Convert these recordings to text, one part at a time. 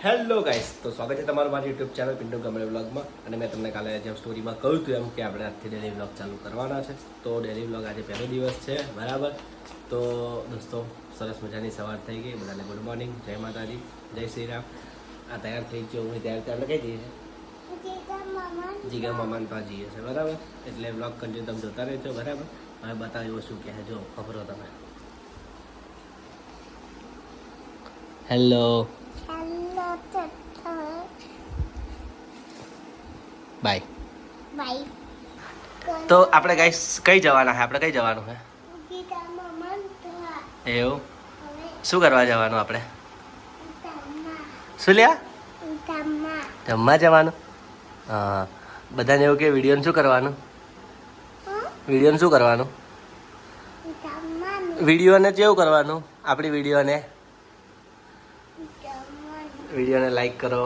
Hello guys, તો સ્વાગત છે તમારું મારી યુટ્યુબ ચેનલ પિન્ટુ ગમડે વ્લોગમાં. અને મેં તમને કાલે જેમ સ્ટોરીમાં કહ્યું હતું એમ કે આપણે આજથી ડેલી વ્લોગ ચાલુ કરવાના છે. તો ડેલી વ્લોગ આજે પહેલો દિવસ છે, બરાબર. તો દોસ્તો, સરસ મજાની સવાર થઈ ગઈ. બધાને ગુડ મોર્નિંગ, જય માતાજી, જય શ્રી રામ. આ તૈયાર થઈ ગયો હું તૈયાર આપણે કઈ જઈએ છીએ? જીગા મામાન પાસે જઈએ છે, બરાબર. એટલે વ્લોગ કન્ટિન્યુ તમે જોતા રહેજો, બરાબર. હવે બતાવ્યો શું કહે જો ખબરો તમે. Hello bye bye. તો આપણે ગાઈસ કઈ જવાના છે? આપણે કઈ જવાનું છે? એવું શું કરવા જવાનું આપણે? શું લ્યા? જમવા જવાનું. હા, બધાને એવું કે વિડીયોને શું કરવાનું? વિડીયોને શું કરવાનું? વિડીયોને કેવું કરવાનું? આપણી વિડીયોને લાઈક કરો,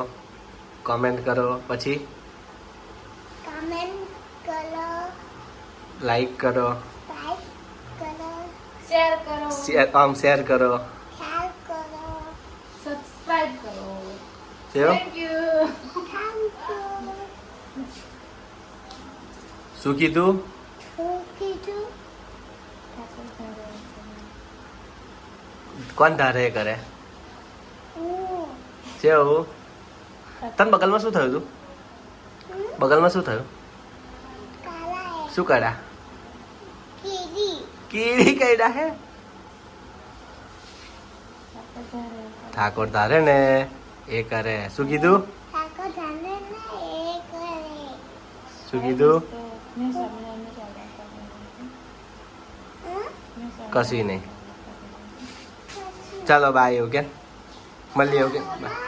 કોમેન્ટ કરો, પછી લાઈક કરો, શેર કરો, સબસ્ક્રાઇબ કરો. Thank you. શું કીધું? કોણ ધારે કરે? કેવું? તને બગલમાં શું થયું હતું? બગલમાં શું થયું? શું કર્યા? કીડી કર્યા હે? ઠાકોર ધારે ને એ કરે. શું કીધું? શું કીધું? કશું નહીં. ચાલો બાય. એવું કે મળીએ. એવું કે બાય.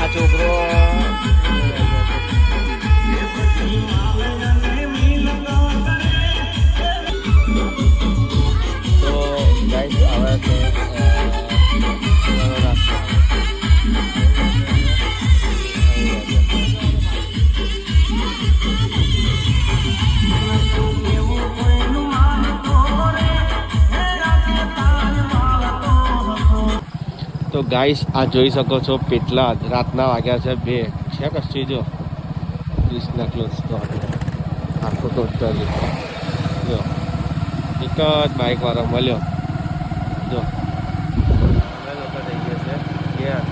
આ છોકરો તો ગાઈસ આવે છે તો ગાઈસ આ જોઈ શકો છો પેટલા રાતના વાગ્યા છે 2 છે. કશું જો ક્રિષ્ના ક્લોઝ તો આખો ટોટલી જો એક જ બાઇક વાળો મળ્યો. જો અમે લોકો થઈ ગયા છે ઘેર.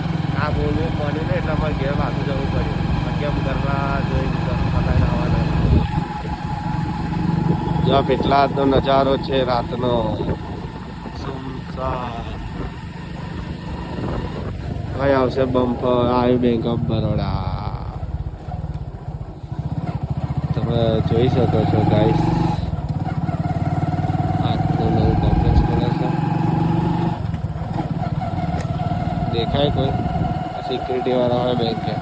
આ બોલવું પડ્યું ને એટલે અમારે ઘેર પાછું જવું પડ્યું. કેમ કરવા જોઈ બધાને આવવાના. જો પેટલાનો નજારો છે રાતનો સુમસાન. ભાઈ આવશે બમ્પર આવ્યું બેંક ઓફ બરોડા. તમે જોઈ શકો છો ગાઈસ. આજનું નવું કોમ્પ્લેક્સ બને છે. દેખાય કોઈ? સિક્યુરિટી વાળા હોય બેંકે.